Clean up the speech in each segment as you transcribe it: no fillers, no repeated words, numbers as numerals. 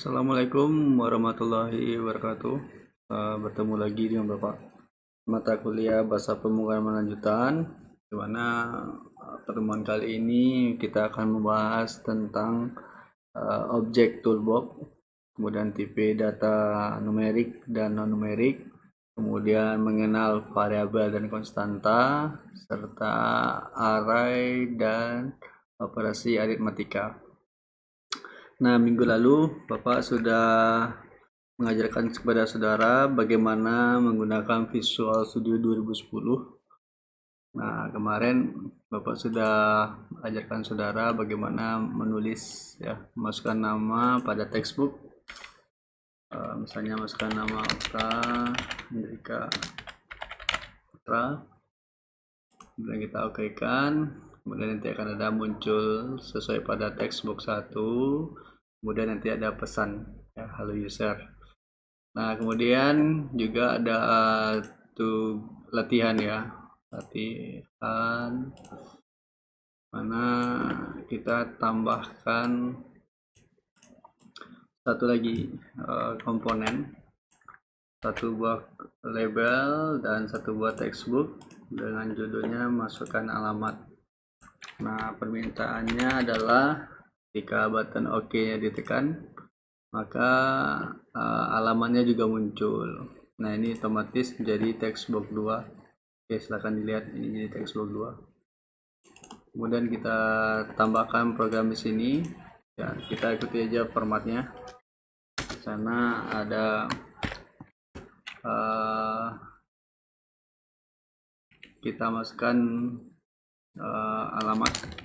Assalamualaikum warahmatullahi wabarakatuh. Bertemu lagi dengan Bapak mata kuliah Bahasa Pemrograman Lanjutan, di mana pertemuan kali ini kita akan membahas tentang objek toolbox, kemudian tipe data numerik dan non numerik, kemudian mengenal variabel dan konstanta, serta array dan operasi aritmatika. Nah, minggu lalu Bapak sudah mengajarkan kepada saudara bagaimana menggunakan Visual Studio 2010. Nah, kemarin Bapak sudah ajarkan saudara bagaimana menulis, ya, masukkan nama pada textbook. Misalnya masukkan nama Oka Hendrika Putra, kemudian kita okekan, kemudian nanti akan ada muncul sesuai pada textbook 1, kemudian nanti ada pesan, ya, halo user. Nah, kemudian juga ada latihan, ya, latihan mana kita tambahkan satu lagi komponen, satu buah label dan satu buah textbook dengan judulnya masukkan alamat. Nah, permintaannya adalah ketika button OK nya ditekan, maka alamatnya juga muncul. Nah, ini otomatis menjadi textbook 2. Oke, silahkan dilihat, ini jadi textbook 2. Kemudian kita tambahkan program di sini, ya, kita ikuti aja formatnya. Di sana ada kita masukkan alamat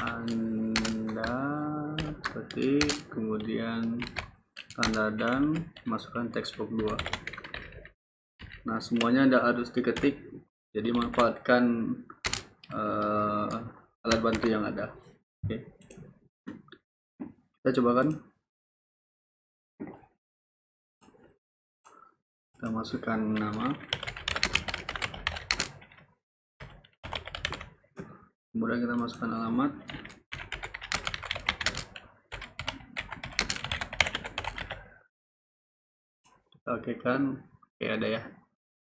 Anda, ketik, kemudian tanda dan masukkan textbook 2. Nah, semuanya harus diketik, jadi manfaatkan alat bantu yang ada. Oke, kita cobakan. Kita masukkan nama, kemudian kita masukkan alamat, kita okekan. Oke, ada, ya.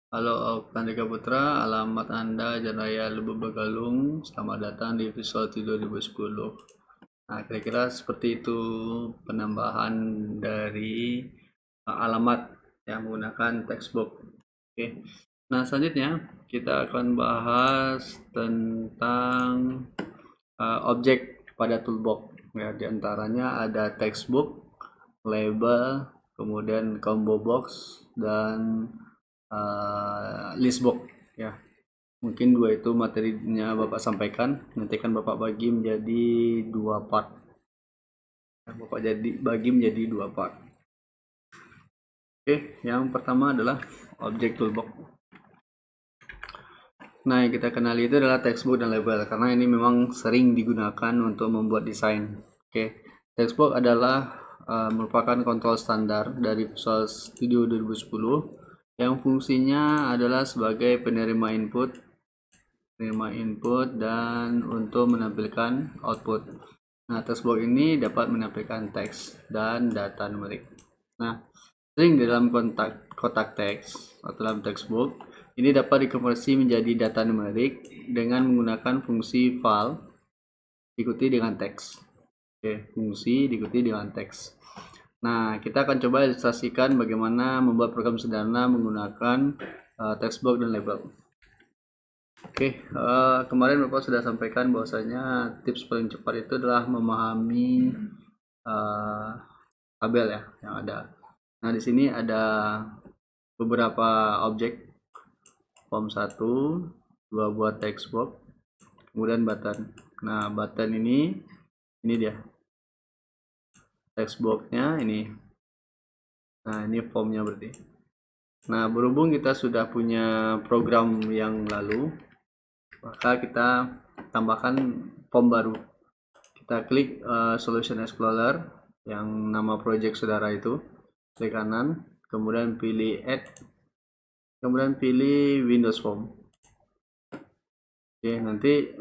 Halo Hendrika Putra, alamat Anda Jalan Raya Lubuk Begalung, selamat datang di Visual Studio 2010. Nah, kira-kira seperti itu penambahan dari alamat yang menggunakan textbook. Oke. Nah, selanjutnya kita akan bahas tentang objek pada toolbox. Ya, diantaranya ada textbook, label, kemudian combo box dan listbox, ya. Mungkin 2 itu materinya Bapak sampaikan, nanti kan Bapak bagi menjadi 2 part. Bapak bagi menjadi 2 part. Oke, yang pertama adalah objek toolbox. Nah, yang kita kenali itu adalah textbook dan label, karena ini memang sering digunakan untuk membuat desain. Oke, textbook adalah merupakan kontrol standar dari Visual Studio 2010 yang fungsinya adalah sebagai penerima input dan untuk menampilkan output. Nah, textbox ini dapat menampilkan teks dan data numerik. Nah, string di dalam kotak teks atau dalam textbook ini dapat dikonversi menjadi data numerik dengan menggunakan fungsi file diikuti dengan teks. Oke, fungsi diikuti dengan teks. Nah, kita akan coba ilustrasikan bagaimana membuat program sederhana menggunakan textbox dan label. Oke, kemarin Bapak sudah sampaikan bahwasanya tips paling cepat itu adalah memahami tabel, ya, yang ada. Nah, di sini ada beberapa objek, form 1, 2 buah textbox, kemudian button. Nah, button ini dia textboxnya ini. Nah, ini formnya berarti. Nah, berhubung kita sudah punya program yang lalu, maka kita tambahkan form baru. Kita klik Solution Explorer yang nama project saudara itu, klik kanan, kemudian pilih Add, kemudian pilih Windows Form. Oke, nanti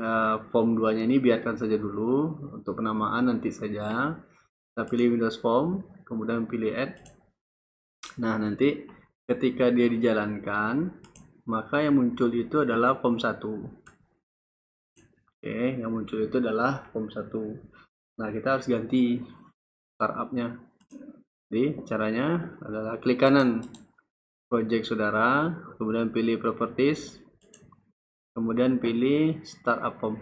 form 2 nya ini biarkan saja dulu, untuk penamaan nanti saja. Kita pilih Windows Form, kemudian pilih Add. Nah, nanti ketika dia dijalankan, maka yang muncul itu adalah form 1. Oke, yang muncul itu adalah form 1. Nah, kita harus ganti startupnya. Jadi caranya adalah klik kanan project saudara, kemudian pilih properties, kemudian pilih startup form.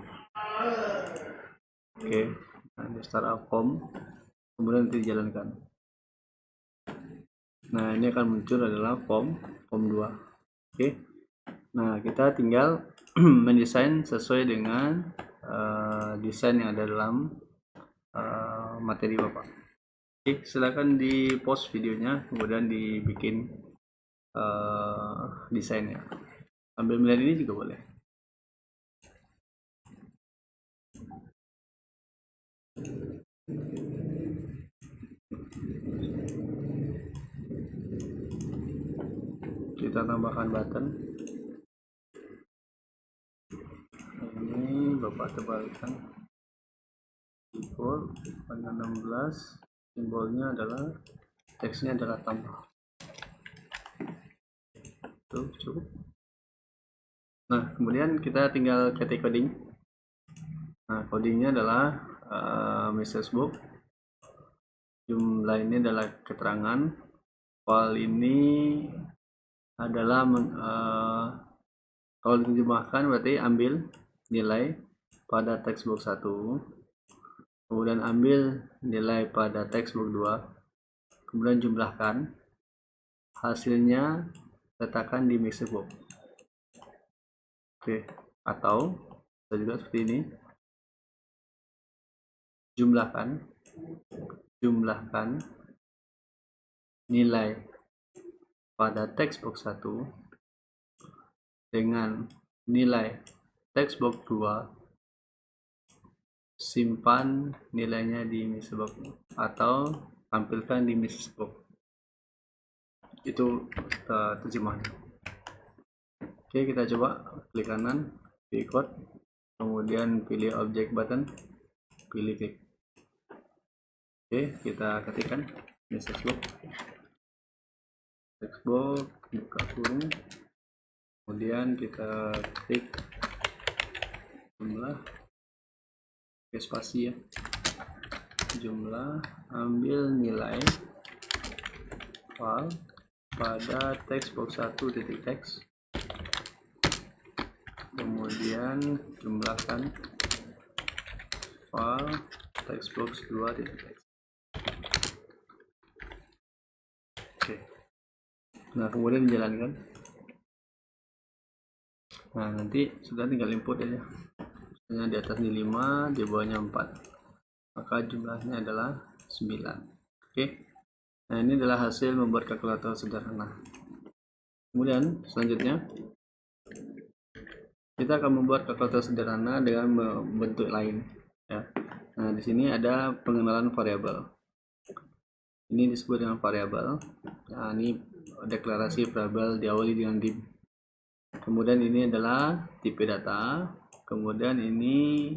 Oke, nah, di startup form, kemudian nanti dijalankan. Nah, ini akan muncul adalah form 2. Oke, nah kita tinggal mendesain sesuai dengan desain yang ada dalam materi Bapak. Oke, silakan di post videonya, kemudian dibikin desainnya. Ambil melihat ini juga boleh. Kita tambahkan button. Ini Bapak tebalkan. Simbol pada 16, simbolnya adalah, teksnya adalah tambah. Tuh, cukup. Nah, kemudian kita tinggal ketik coding. Nah, codingnya adalah message book. Jumlah ini adalah keterangan. File ini adalah kalau diterjemahkan berarti ambil nilai pada textbook 1, kemudian ambil nilai pada textbook 2, kemudian jumlahkan, hasilnya letakkan di message book. Oke, atau bisa juga seperti ini, jumlahkan nilai pada textbook 1 dengan nilai textbook 2, simpan nilainya di message book atau tampilkan di message book. Itu terjemahan. Oke, kita coba klik kanan, pilih code, kemudian pilih object button, pilih klik. Oke, kita ketikkan message book, textbook, buka kurung, kemudian kita klik jumlah, spasi ya, jumlah, ambil nilai file pada textbook 1.txt, kemudian jumlahkan file textbook 2.txt. Oke, nah kemudian dijalankan. Nah, nanti sudah tinggal input aja. Misalnya di atas ini 5, di bawahnya 4, maka jumlahnya adalah 9. Oke, nah ini adalah hasil membuat kalkulator sederhana. Kemudian selanjutnya kita akan membuat kalkulator sederhana dengan bentuk lain ya. Nah, di sini ada pengenalan variabel. Ini disebut dengan variabel. Nah, ini deklarasi variabel diawali dengan div. Kemudian ini adalah tipe data. Kemudian ini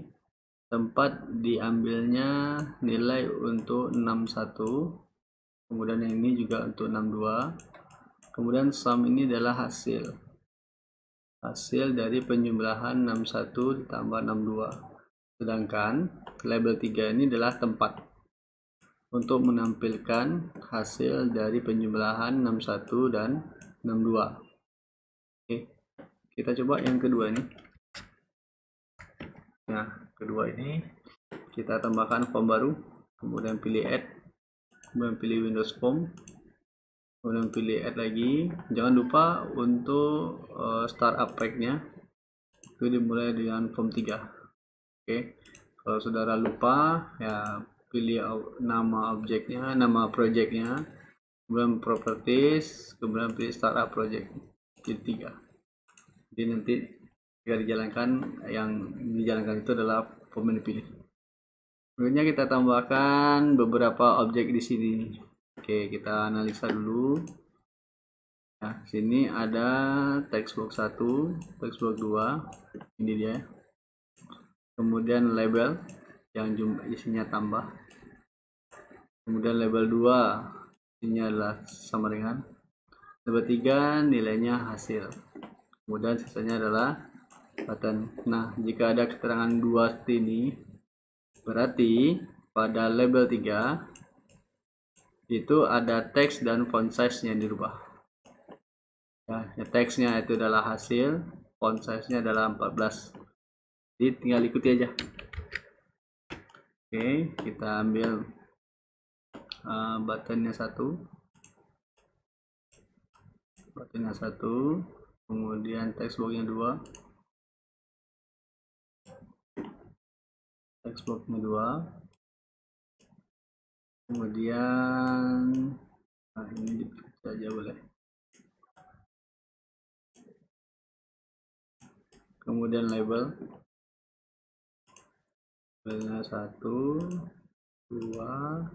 tempat diambilnya nilai untuk 61. Kemudian yang ini juga untuk 62. Kemudian sum ini adalah hasil dari penjumlahan 61 ditambah 62. Sedangkan label 3 ini adalah tempat untuk menampilkan hasil dari penjumlahan 61 dan 62. Oke, kita coba yang kedua ini. Nah, kedua ini kita tambahkan form baru, kemudian pilih add, kemudian pilih Windows Form, kemudian pilih add lagi. Jangan lupa untuk startup pack-nya itu dimulai dengan form 3. Oke, kalau saudara lupa ya pilih nama objeknya, nama projectnya, kemudian properties, kemudian pilih startup project, jadi 3. Jadi nanti jika dijalankan, yang dijalankan itu adalah form yang dipilih. Berikutnya kita tambahkan beberapa objek di sini. Oke, kita analisa dulu. Nah, sini ada textbook 1, textbook 2. Ini dia. kemudian label yang jumlah isinya tambah, kemudian label 2 isinya adalah sama dengan, label 3 nilainya hasil, kemudian sisanya adalah button. Nah, jika ada keterangan 2 seperti ini, berarti pada label 3 itu ada teks dan font size nya dirubah. Ya, teksnya itu adalah hasil, font size nya adalah 14. Jadi tinggal ikuti aja. Oke, kita ambil buttonnya satu, kemudian text boxnya 2, kemudian ini dipecah aja boleh, kemudian labelnya 1, 2,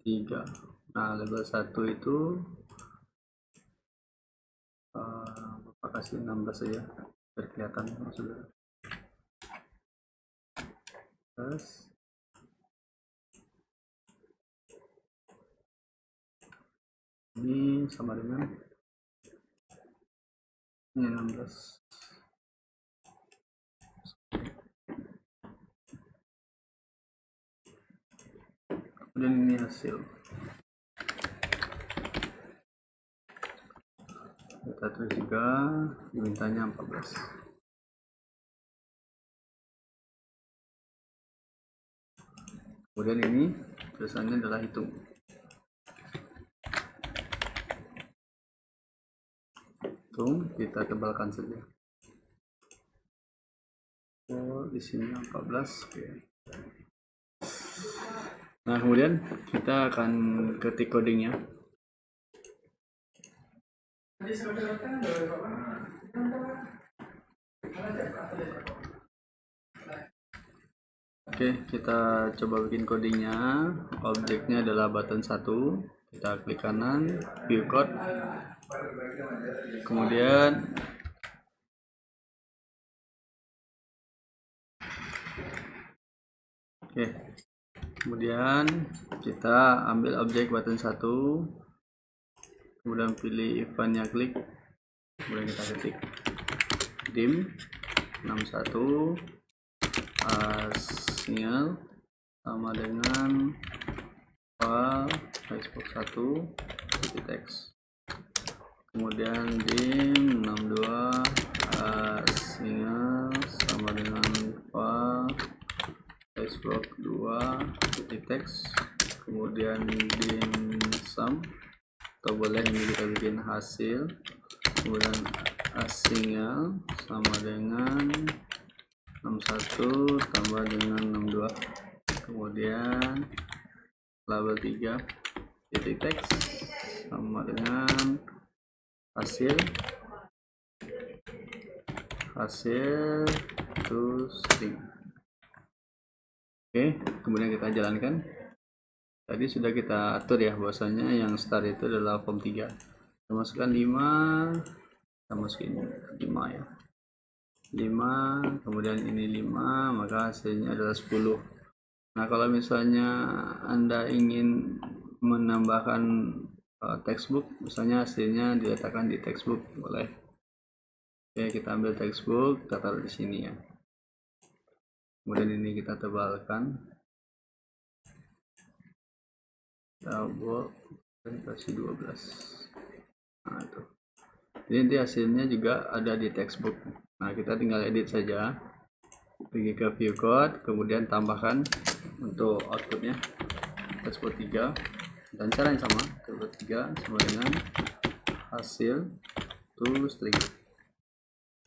3. Nah, label 1 itu Bapak kasih 16 saja biar kelihatan maksudnya. Terus ini sama dengan ini 16. Kemudian ini hasil. Kita tulis juga dimintanya 14. Kemudian ini tulisannya adalah hitung. Kita tebalkan saja. Oh, di sini 14. Oke. Nah, kemudian kita akan ketik codingnya. Oke, kita coba bikin codingnya. Objeknya adalah button 1. Kita klik kanan, view code. Kemudian kemudian kita ambil objek button 1, kemudian pilih eventnya, klik, kemudian kita ketik dim 61 sinyal sama dengan Facebook 1 teks, kemudian dim 62 sinyal sama dengan Facebook 2 teks, kemudian dim sum, atau boleh ini kita bikin hasil, kemudian sinyal sama dengan 61 tambah dengan 62, kemudian label 3 titik teks sama dengan hasil to string. Oke, kemudian kita jalankan. Tadi sudah kita atur ya, bahwasanya yang start itu adalah form 3. Kita masukkan 5, kita masukin 5 ya. 5, kemudian ini 5, maka hasilnya adalah 10. Nah, kalau misalnya Anda ingin menambahkan textbook, misalnya hasilnya diletakkan di textbook, boleh. Oke, kita ambil textbook, kita taruh di sini ya. Kemudian ini kita tebalkan. Double dan kasih 12. Nah, itu. Jadi nanti hasilnya juga ada di textbook. Nah, kita tinggal edit saja. Pergi ke view code, kemudian tambahkan untuk outputnya textbook 3, dan caranya sama, textbook 3 sama dengan hasil to string.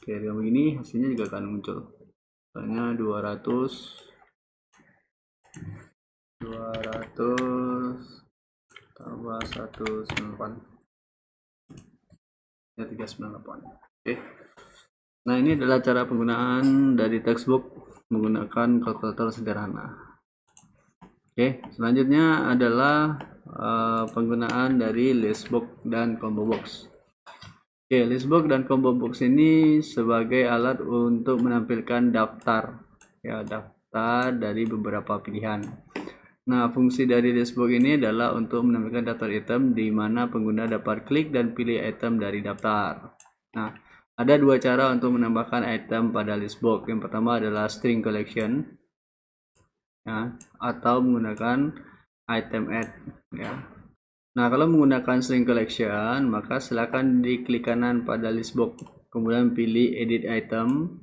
Oke, dengan begini hasilnya juga akan muncul. Misalnya 200 tambah 198 ya 398. Oke. Nah, ini adalah cara penggunaan dari textbook menggunakan kalkulator sederhana. Oke, selanjutnya adalah penggunaan dari listbox dan combo box. Listbox dan combo box ini sebagai alat untuk menampilkan daftar ya, daftar dari beberapa pilihan. Nah, fungsi dari listbox ini adalah untuk menampilkan daftar item di mana pengguna dapat klik dan pilih item dari daftar. Nah, ada dua cara untuk menambahkan item pada listbox. Yang pertama adalah string collection, ya, atau menggunakan item add, ya. Nah, kalau menggunakan string collection, maka silakan diklik kanan pada listbox, kemudian pilih edit item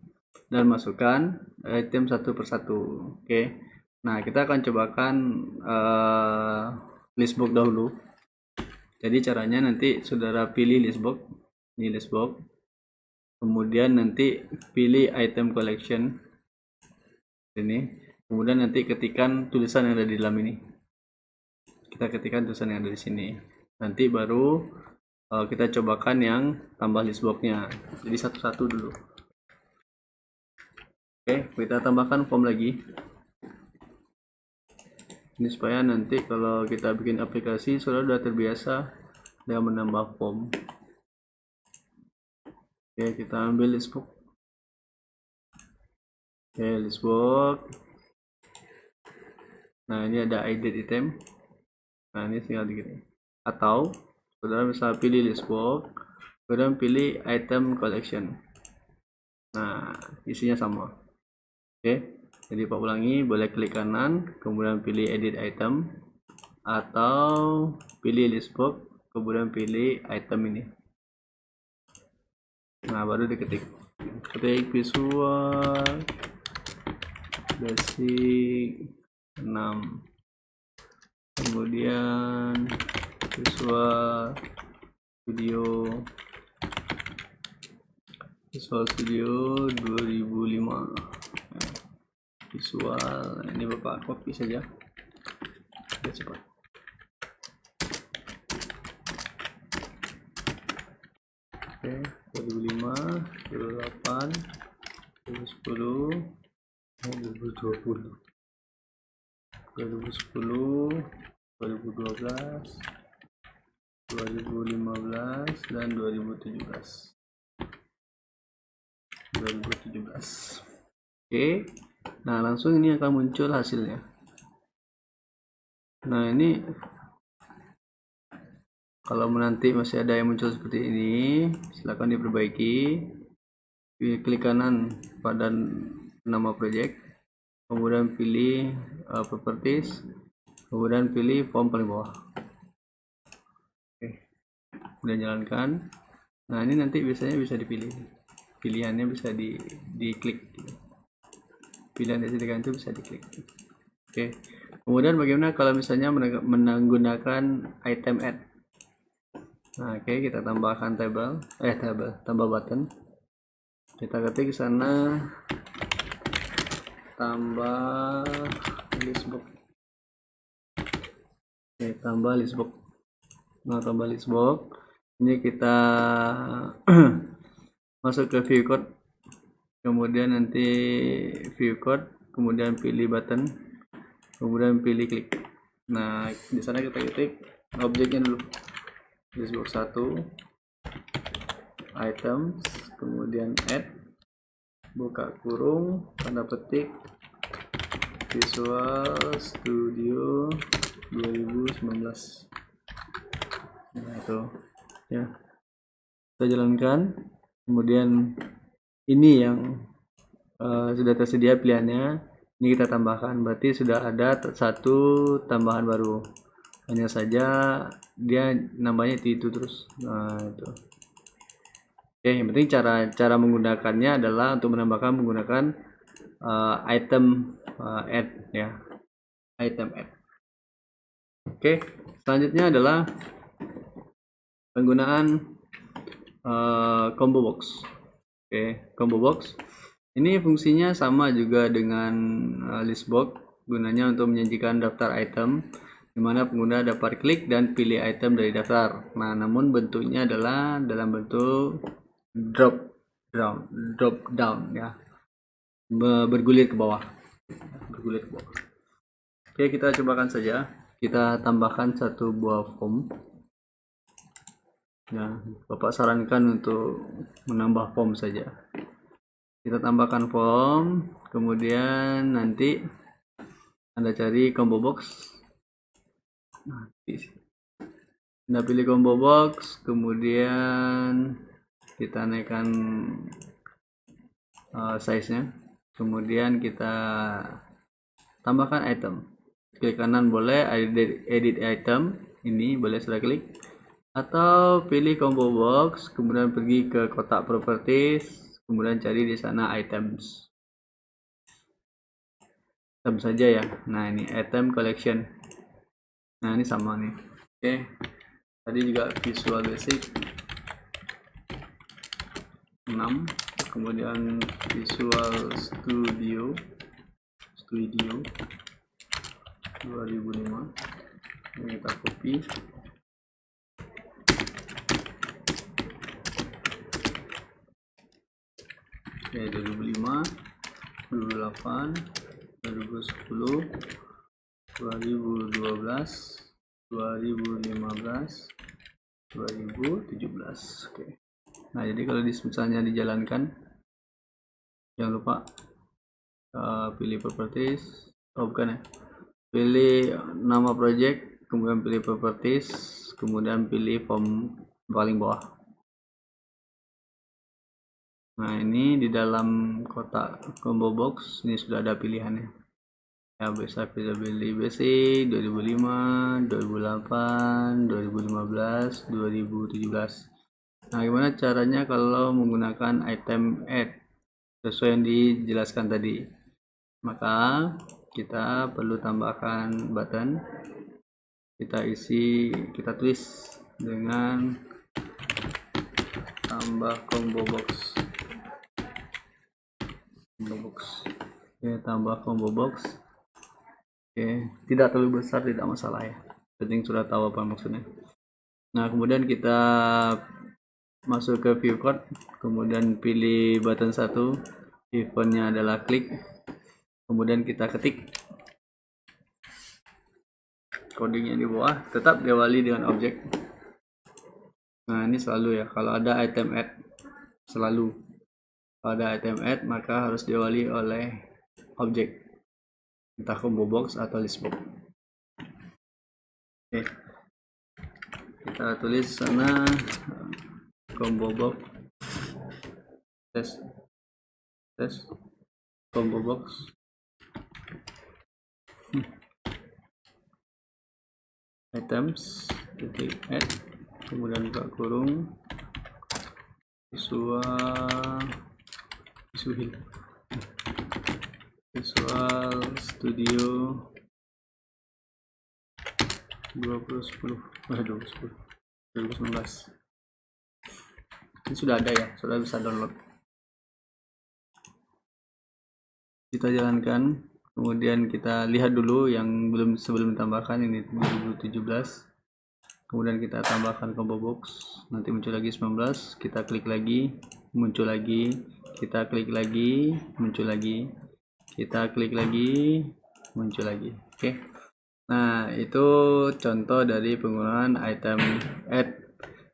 dan masukkan item satu persatu. Oke. Nah, kita akan cobakan listbox dahulu. Jadi caranya nanti saudara pilih listbox, ini listbox, kemudian nanti pilih item collection ini, kemudian nanti ketikkan tulisan yang ada di dalam ini. Kita ketikkan tulisan yang ada di sini. Nanti baru kita cobakan yang tambah listboxnya. Jadi satu-satu dulu. Oke, kita tambahkan form lagi. Ini supaya nanti kalau kita bikin aplikasi sudah terbiasa dengan menambah form. Oke, kita ambil listbox. Oke, listbox. Nah, ini ada edit item. Nah, ini tinggal dikit. Atau saudara bisa pilih listbox, kemudian pilih item collection. Nah, isinya sama. Oke, jadi Pak ulangi, boleh klik kanan, kemudian pilih edit item, atau pilih listbox, kemudian pilih item ini. Nah, baru diketik. Ketik visual basic 6, kemudian visual studio 2005. Visual ini Bapak copy saja biar cepat. Oke, 2005, 2008, 2010, 2020, 2010, 2012, 2015, dan 2017. Oke, nah langsung ini akan muncul hasilnya. Nah, ini kalau nanti masih ada yang muncul seperti ini, silakan diperbaiki. Klik kanan pada nama project, kemudian pilih properties, kemudian pilih form paling bawah. Oke, kemudian jalankan. Nah, ini nanti biasanya bisa dipilih, pilihannya bisa diklik. Pilihan yang disediakan itu bisa diklik. Oke, kemudian bagaimana kalau misalnya menggunakan item add? Nah, oke, kita tambahkan tambah button. Kita ketik ke sana tambah listbox. Oke, tambah listbox. Nah, tambah listbox. Ini kita masuk ke view code. Kemudian nanti view code, kemudian pilih button, kemudian pilih klik. Nah, di sana kita ketik objeknya dulu. Listbox 1, items, kemudian add, buka kurung, tanda petik, Visual Studio 2019. Nah, itu ya, kita jalankan. Kemudian ini yang sudah tersedia pilihannya, ini kita tambahkan, berarti sudah ada satu tambahan baru, hanya saja dia namanya itu terus. Nah, itu. Oke, yang penting cara menggunakannya adalah untuk menambahkan menggunakan item add, ya, item add. Oke, selanjutnya adalah penggunaan combo box. Oke, combo box ini fungsinya sama juga dengan listbox, gunanya untuk menyajikan daftar item di mana pengguna dapat klik dan pilih item dari daftar. Nah, namun bentuknya adalah dalam bentuk drop down, ya, bergulir ke bawah. Oke, kita cobakan saja. Kita tambahkan satu buah form. Ya, Bapak sarankan untuk menambah form saja. kita tambahkan form, kemudian nanti Anda cari combo box. Anda pilih combo box, kemudian kita naikkan size-nya, kemudian kita tambahkan item. Klik kanan boleh edit item, ini boleh sudah klik, atau pilih combo box, kemudian pergi ke kotak properties, kemudian cari di sana items saja ya. Nah ini item collection, nah ini sama nih. Oke, tadi juga Visual Basic 6, kemudian Visual Studio 2005, ini kita copy, oke, 2005, 2008, 2010, 2012, 2015, 2017. Oke. Nah, jadi kalau misalnya dijalankan, jangan lupa pilih properties, bukan ya, pilih nama project, kemudian pilih properties, kemudian pilih form paling bawah. Nah, ini di dalam kotak combo box ini sudah ada pilihannya. Ya, bisa pilih basic 2005, 2008, 2015, 2017. Nah, gimana caranya kalau menggunakan item add sesuai yang dijelaskan tadi? Maka kita perlu tambahkan button, kita tulis dengan tambah combo box. Oke, tambah combo box. Oke, tidak terlalu besar, tidak masalah ya, penting sudah tahu apa maksudnya. Nah, kemudian kita masuk ke view code, kemudian pilih button 1, eventnya adalah klik, kemudian kita ketik codingnya di bawah, tetap diawali dengan objek. Nah, ini selalu ya, kalau ada item add, selalu kalau ada item add maka harus diawali oleh objek, entah combo box atau list box. Oke, kita tulis sana combo box test combo box items titik add, kemudian buka kurung Visual Studio 2019. Ini sudah ada ya, sudah bisa download. Kita jalankan, kemudian kita lihat dulu yang sebelum ditambahkan, ini 2017. Kemudian kita tambahkan combo box, nanti muncul lagi 19, kita klik lagi, muncul lagi, kita klik lagi, muncul lagi, kita klik lagi, muncul lagi. Oke. Nah, itu contoh dari penggunaan item add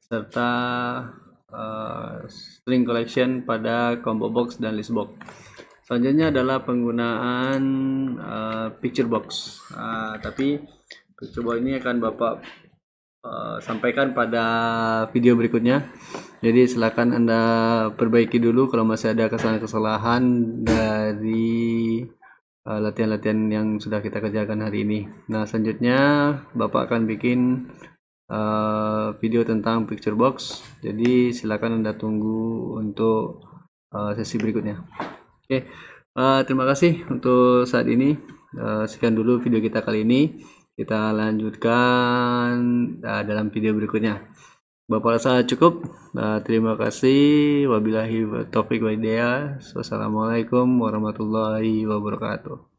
serta string collection pada combo box dan list box. Selanjutnya adalah penggunaan picture box. Tapi picture box ini akan Bapak sampaikan pada video berikutnya. Jadi silakan Anda perbaiki dulu kalau masih ada kesalahan-kesalahan dari latihan-latihan yang sudah kita kerjakan hari ini. Nah, selanjutnya Bapak akan bikin video tentang picture box. Jadi silakan Anda tunggu untuk sesi berikutnya. Oke, terima kasih untuk saat ini. Sekian dulu video kita kali ini. Kita lanjutkan dalam video berikutnya. Bapak rasa cukup. Terima kasih. Wabillahi taufiq wal hidayah. Wassalamualaikum warahmatullahi wabarakatuh.